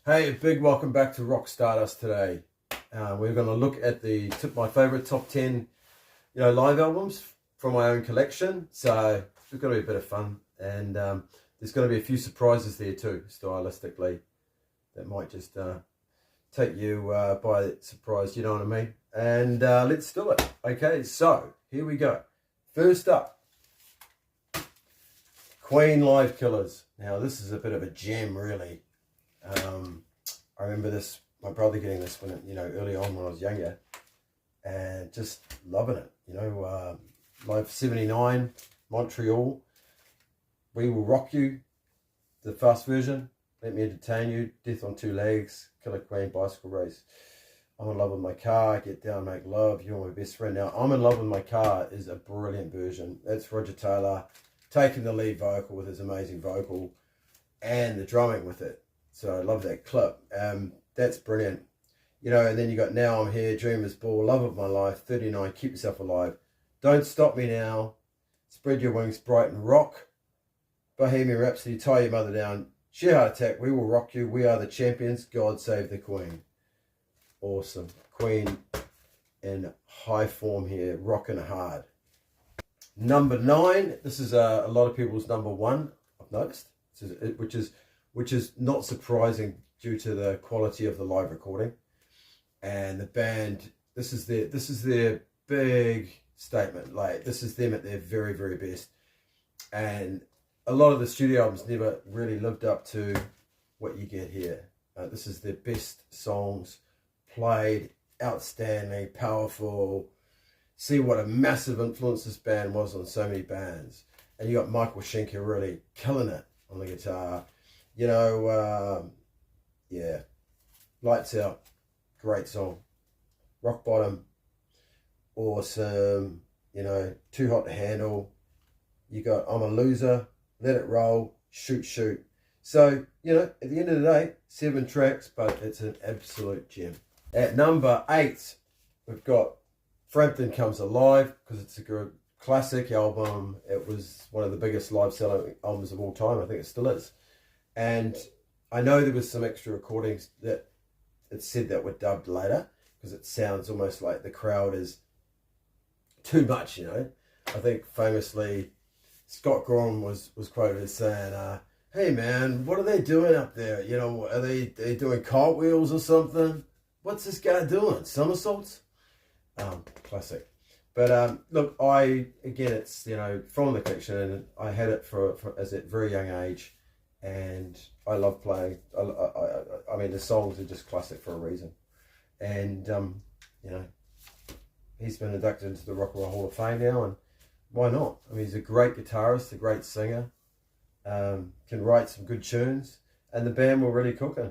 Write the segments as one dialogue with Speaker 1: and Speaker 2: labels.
Speaker 1: Hey, big welcome back to Rock Stardust today. We're going to look at my favorite top 10, live albums from my own collection. So it's going to be a bit of fun, and there's going to be a few surprises there too, stylistically, that might just take you by surprise. You know what I mean? And let's do it. Okay, so here we go. First up, Queen Live Killers. Now this is a bit of a gem, really. I remember my brother getting this when early on when I was younger, and just loving it. Live 79, Montreal. We Will Rock You, the fast version. Let Me Entertain You, Death on Two Legs, Killer Queen, Bicycle Race. I'm in Love with My Car, Get Down, Make Love, You're My Best Friend. Now, I'm in Love with My Car is a brilliant version. That's Roger Taylor taking the lead vocal with his amazing vocal and the drumming with it. So I love that clip. That's brilliant. And then you got Now I'm Here, Dreamers Ball, Love of My Life, 39, Keep Yourself Alive, Don't Stop Me Now, Spread Your Wings, Brighton Rock, Bohemian Rhapsody, Tie Your Mother Down, Sheer Heart Attack, We Will Rock You, We Are the Champions, God Save the Queen. Awesome. Queen in high form here, rocking hard. Number 9, this is a lot of people's number 1, I've noticed, which is not surprising due to the quality of the live recording. And the band, this is their big statement. Like, this is them at their very, very best. And a lot of the studio albums never really lived up to what you get here. This is their best songs, played, outstanding, powerful. See what a massive influence this band was on so many bands. And you got Michael Schenker really killing it on the guitar. Yeah, Lights Out, great song. Rock Bottom, awesome. Too Hot to Handle. You got I'm a Loser, Let It Roll, Shoot Shoot. So, at the end of the day, 7 tracks, but it's an absolute gem. At number 8, we've got Frampton Comes Alive, because it's a classic album. It was one of the biggest live selling albums of all time. I think it still is. And I know there was some extra recordings that it said that were dubbed later, because it sounds almost like the crowd is too much, I think famously Scott Gorham was quoted as saying, hey man, what are they doing up there? Are they doing cartwheels or something? What's this guy doing? Somersaults? Classic. But look, it's from the collection, and I had it for as a very young age. And I love playing. I mean, the songs are just classic for a reason. And, he's been inducted into the Rock and Roll Hall of Fame now, and why not? I mean, he's a great guitarist, a great singer, can write some good tunes, and the band were really cooking,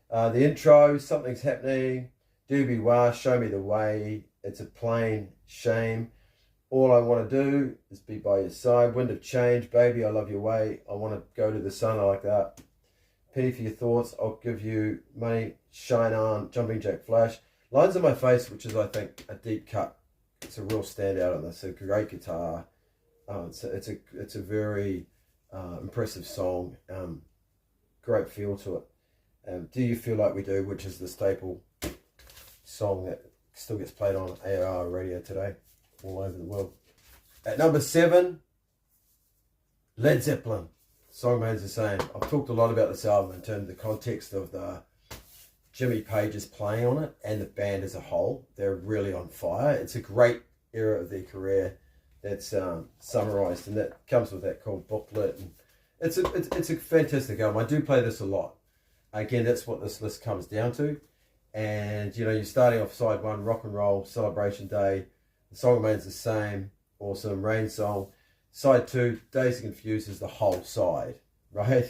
Speaker 1: The intro, Something's Happening, Doobie Wah, Show Me the Way, It's a Plain Shame, All I Want to Do is Be By Your Side, Wind of Change, Baby, I Love Your Way, I Want to Go to the Sun, I Like That, Penny for Your Thoughts, I'll Give You Money, Shine On, Jumping Jack Flash, Lines on My Face, which is, I think, a deep cut. It's a real standout on this. It's a great guitar. It's a very impressive song. Great feel to it. Do You Feel Like We Do, which is the staple song that still gets played on AOR radio today, all over the world. At number 7, Led Zeppelin. Song remains the same. I've talked a lot about this album in terms of the context of the Jimmy Page's playing on it and the band as a whole. They're really on fire. It's a great era of their career that's summarized, and that comes with that cool booklet. And it's a fantastic album. I do play this a lot. Again, that's what this list comes down to. And you're starting off side 1, Rock and Roll Celebration Day. The song remains the same. Awesome. Rain Song. Side 2, Dazed and Confused, is the whole side, right?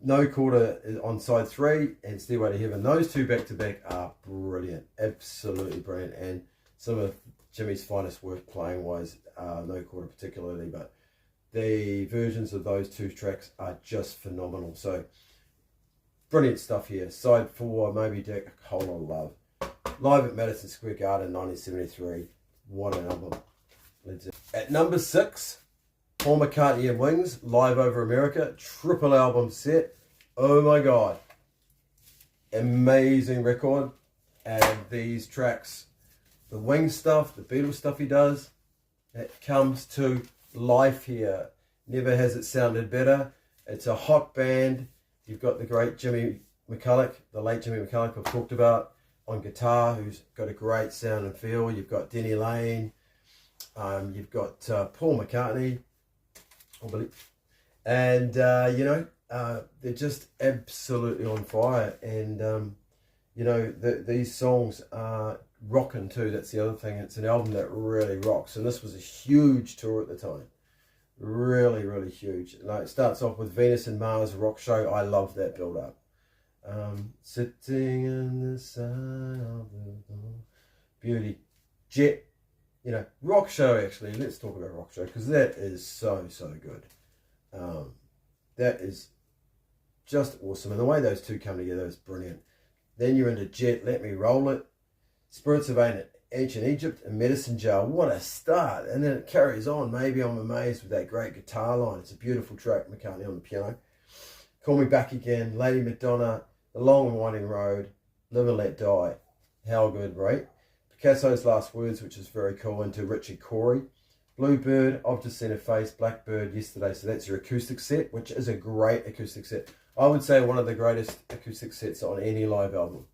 Speaker 1: No Quarter is on side 3, and Stairway to Heaven. Those 2 back to back are brilliant, absolutely brilliant, and some of Jimmy's finest work playing wise. No Quarter particularly, but the versions of those 2 tracks are just phenomenal. So brilliant stuff here. Side 4, Moby Dick, A Whole Lot of Love. Live at Madison Square Garden, 1973. What an album. At number 6, Paul McCartney and Wings, Live Over America, triple album set. Oh my God. amazing record. And these tracks, the Wing stuff, the Beatles stuff he does, it comes to life here. Never has it sounded better. It's a hot band. You've got the great Jimmy McCulloch, the late Jimmy McCulloch I've talked about, on guitar, who's got a great sound and feel. You've got Denny Lane. You've got Paul McCartney, I believe. And, they're just absolutely on fire. And, these songs are rocking too. That's the other thing. It's an album that really rocks. And this was a huge tour at the time. Really, really huge. Like, it starts off with Venus and Mars Rock Show. I love that build up. Sitting in the sun of the beauty. Jet. Rock Show, actually. Let's talk about Rock Show, because that is so, so good. That is just awesome. And the way those two come together is brilliant. Then you're into Jet, Let Me Roll It, Spirits of Ancient Egypt, and Medicine Jar. What a start. And then it carries on. Maybe I'm Amazed with that great guitar line. It's a beautiful track, McCartney on the piano. Call Me Back Again, Lady Madonna, The Long and Winding Road, Live and Let Die. How good, right? Picasso's Last Words, which is very cool, into Richard Corey. Bluebird, I've Just Seen a Face, Blackbird, Yesterday. So that's your acoustic set, which is a great acoustic set. I would say one of the greatest acoustic sets on any live album.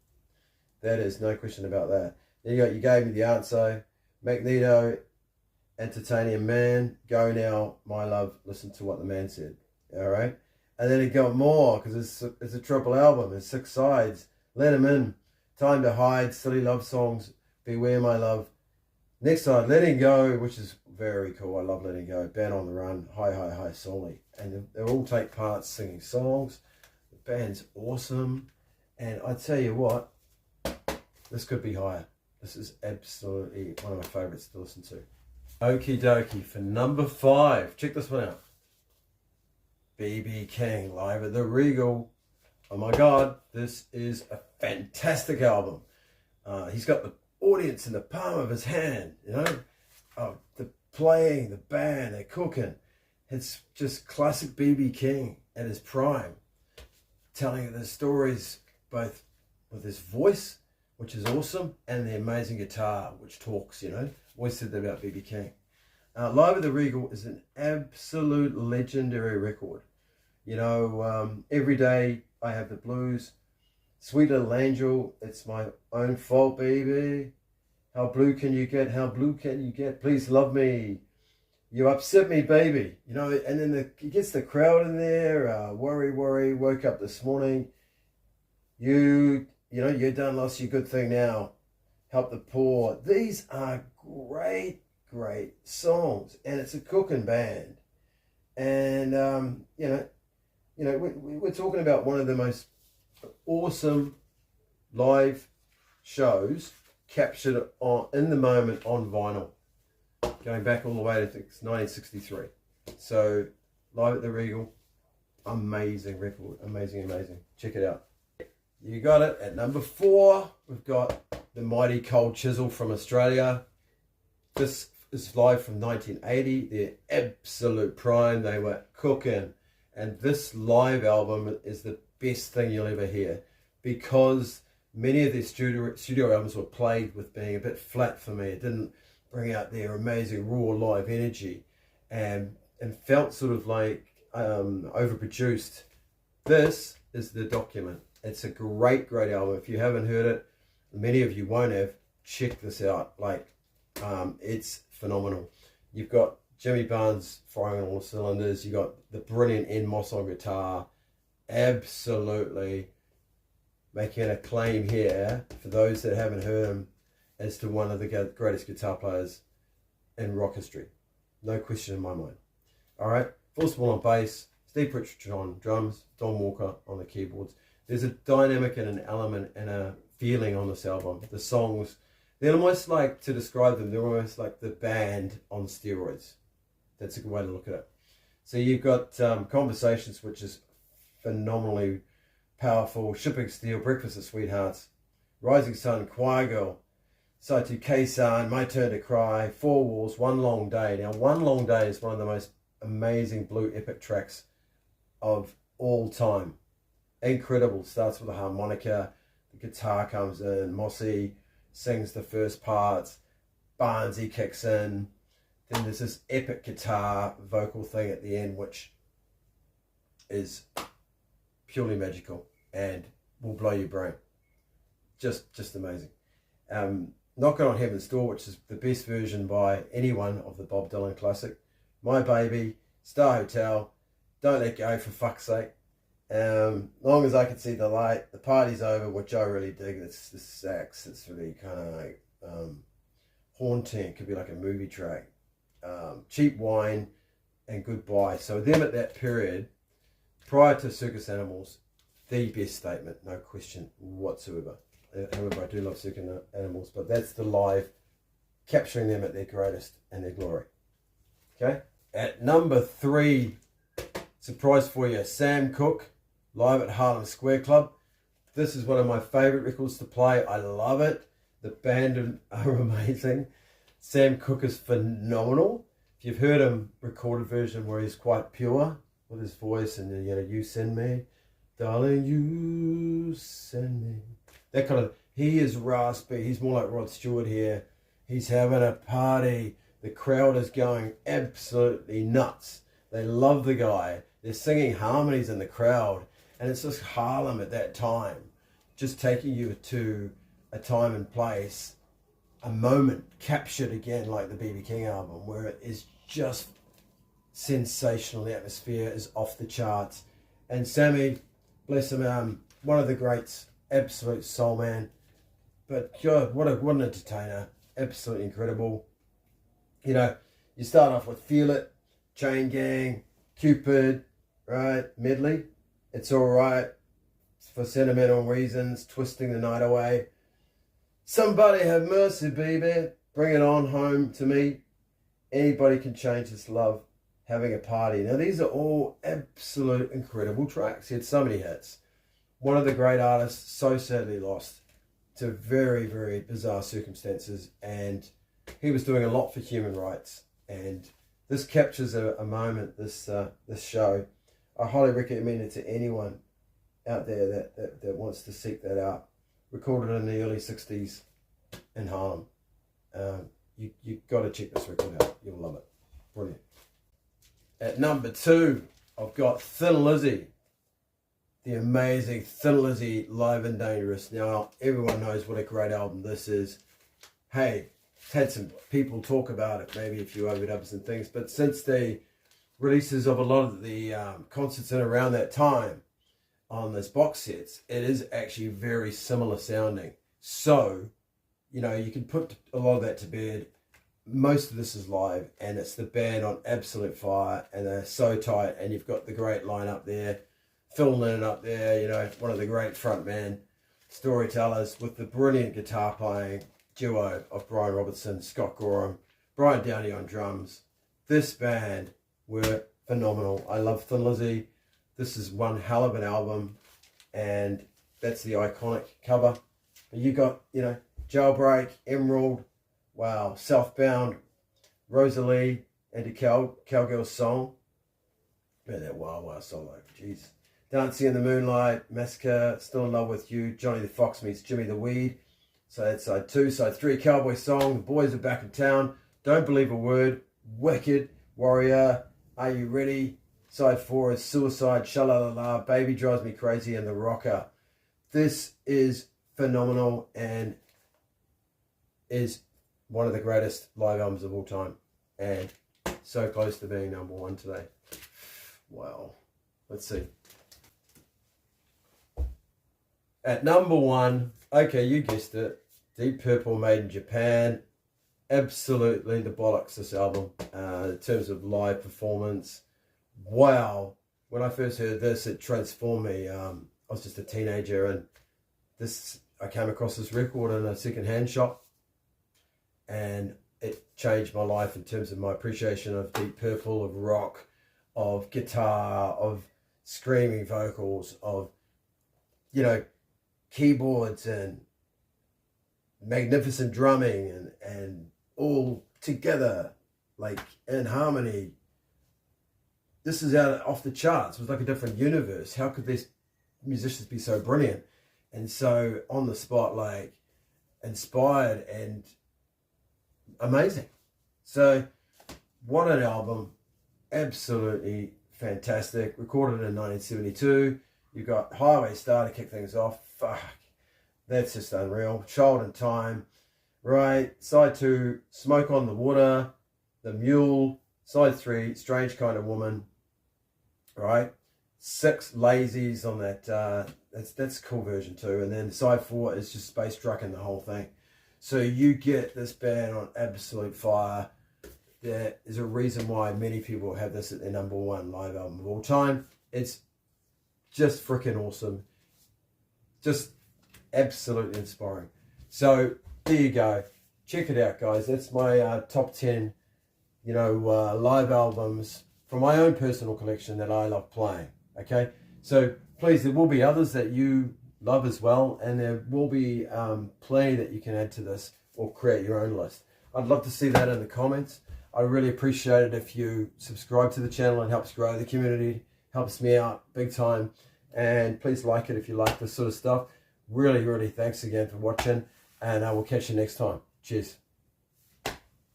Speaker 1: That is no question about that. Then you Gave Me the Answer, Magneto, Entertaining Man, Go Now, My Love, Listen to What the Man Said. All right? And then it got more, because it's a triple album. There's 6 sides. Let 'Em In, Time to Hide, Silly Love Songs, Beware My Love. Next side, Letting Go, which is very cool. I love Letting Go. Band on the Run, Hi Hi Hi Solely. And they all take parts singing songs. The band's awesome. And I tell you what, this could be higher. This is absolutely one of my favourites to listen to. Okie dokie, for number 5. Check this one out. B.B. King, live at the Regal. Oh my God, this is a fantastic album. He's got the audience in the palm of his hand, the playing, the band, they're cooking. It's just classic B.B. King at his prime, telling the stories both with his voice, which is awesome, and the amazing guitar, which talks, Always said that about B.B. King. Live at the Regal is an absolute legendary record. Every Day I Have the Blues, Sweet Little Angel, It's My Own Fault, Baby, How Blue Can You Get, How Blue Can You Get, Please Love Me, You Upset Me, Baby, and then he gets the crowd in there, Worry, Worry, Woke Up This Morning, You done lost your good thing now, Help the Poor. These are great, great songs, and it's a cooking band. And, we're talking about one of the most awesome live shows captured in the moment on vinyl, going back all the way to 1963. So, Live at the Regal, amazing record, amazing. Check it out. You got it. At number 4, we've got the Mighty Cold Chisel from Australia. This is live from 1980. Their absolute prime. They were cooking. And this live album is the best thing you'll ever hear, because many of their studio albums were plagued with being a bit flat for me. It didn't bring out their amazing raw live energy and felt sort of like overproduced. This is the document. It's a great, great album. If you haven't heard it, many of you won't have, check this out. It's phenomenal. You've got Jimmy Barnes firing on all cylinders. You got the brilliant Ian Moss on guitar. Absolutely making a claim here for those that haven't heard him as to one of the greatest guitar players in rock history. No question in my mind. All right, Forcible on bass, Steve Richardson on drums, Don Walker on the keyboards. There's a dynamic and an element and a feeling on this album. The songs, they're almost like, to describe them, they're almost like the band on steroids. That's a good way to look at it. So you've got Conversations, which is phenomenally powerful. Shipping Steel, Breakfast of Sweethearts, Rising Sun, Choir Girl, Saitu Keisan, My Turn to Cry, Four Walls, One Long Day. Now, One Long Day is one of the most amazing blue epic tracks of all time. Incredible. Starts with a harmonica, the guitar comes in, Mossy sings the first parts, Barnsey kicks in, then there's this epic guitar vocal thing at the end, which is purely magical and will blow your brain. Just amazing. Knockin' on Heaven's Door, which is the best version by anyone of the Bob Dylan classic. My Baby, Star Hotel, Don't Let Go, for fuck's sake. Long as I can see the light, The Party's Over, which I really dig. It's the sax. It's really kind of like haunting. It could be like a movie track. Cheap Wine and Goodbye. So them at that period, prior to Circus Animals, the best statement, no question whatsoever. However, I do love Circus Animals, but that's the live, capturing them at their greatest and their glory. Okay? At number 3, surprise for you, Sam Cooke, live at Harlem Square Club. This is one of my favourite records to play. I love it. The band are amazing. Sam Cooke is phenomenal. If you've heard him recorded version where he's quite pure with his voice, and you send me, darling, you send me. That kind of, he is raspy. He's more like Rod Stewart here. He's having a party. The crowd is going absolutely nuts. They love the guy. They're singing harmonies in the crowd. And it's just Harlem at that time. Just taking you to a time and place, a moment captured again like the B.B. King album, where it is just sensational. The atmosphere is off the charts. And Sammy, bless him, one of the greats, absolute soul man. But God, what an entertainer. Absolutely incredible. You start off with Feel It, Chain Gang, Cupid, right? Medley, It's Alright, For Sentimental Reasons, Twisting the Night Away. Somebody Have Mercy, Baby, Bring It On Home to Me. Anybody Can Change This Love, Having a Party. Now these are all absolute incredible tracks. He had so many hits. One of the great artists, so sadly lost to very, very bizarre circumstances, and he was doing a lot for human rights. And this captures a moment, this show. I highly recommend it to anyone out there that wants to seek that out. Recorded in the early 60s in Harlem. You got to check this record out. You'll love it. Brilliant. At number 2, I've got Thin Lizzy. The amazing Thin Lizzy, Live and Dangerous. Now, everyone knows what a great album this is. Hey, it's had some people talk about it, maybe a few overdubs and things, but since the releases of a lot of the concerts in around that time on this box sets, it is actually very similar sounding. So, you can put a lot of that to bed. Most of this is live, and it's the band on absolute fire, and they're so tight, and you've got the great lineup there. Phil Lynott up there, one of the great frontman storytellers, with the brilliant guitar playing duo of Brian Robertson, Scott Gorham, Brian Downey on drums. This band were phenomenal. I love Thin Lizzy. This is one hell of an album, and that's the iconic cover. But you got, Jailbreak, Emerald, wow, Southbound, Rosalie, and the Cowgirl Song. Man, that Wah solo, jeez. Dancing in the Moonlight, Massacre, Still in Love with You, Johnny the Fox meets Jimmy the Weed. So that's side 2. Side 3, Cowboy Song, The Boys Are Back in Town, Don't Believe a Word, Wicked, Warrior, Are You Ready? Side 4 is Suicide, Sha-La-La-La, Baby Drives Me Crazy, and The Rocker. This is phenomenal and is one of the greatest live albums of all time. And so close to being number 1 today. Wow. Let's see. At number 1, okay, you guessed it, Deep Purple, Made in Japan. Absolutely the bollocks, this album, in terms of live performance. Wow. When I first heard this, it transformed me. I was just a teenager, and I came across this record in a second-hand shop, and it changed my life in terms of my appreciation of Deep Purple, of rock, of guitar, of screaming vocals, of, keyboards and magnificent drumming and all together, like in harmony. This is off the charts. It was like a different universe. How could these musicians be so brilliant? And so on the spot, like, inspired and amazing. So what an album. Absolutely fantastic. Recorded in 1972. You've got Highway Star to kick things off. Fuck, that's just unreal. Child in Time, right? Side 2, Smoke on the Water, The Mule. Side 3, Strange Kind of Woman, right? 6 Lazies on that. That's a cool version too. And then side 4 is just Space Trucking the whole thing. So you get this band on absolute fire. There is a reason why many people have this at their #1 live album of all time. It's just freaking awesome. Just absolutely inspiring. So there you go. Check it out, guys. That's my top 10, live albums from my own personal collection that I love playing. Okay, so please, there will be others that you love as well, and there will be plenty that you can add to this or create your own list. I'd love to see that in the comments. I really appreciate it if you subscribe to the channel. It helps grow the community, helps me out big time. And please like it if you like this sort of stuff. Really, really thanks again for watching, and I will catch you next time. Cheers.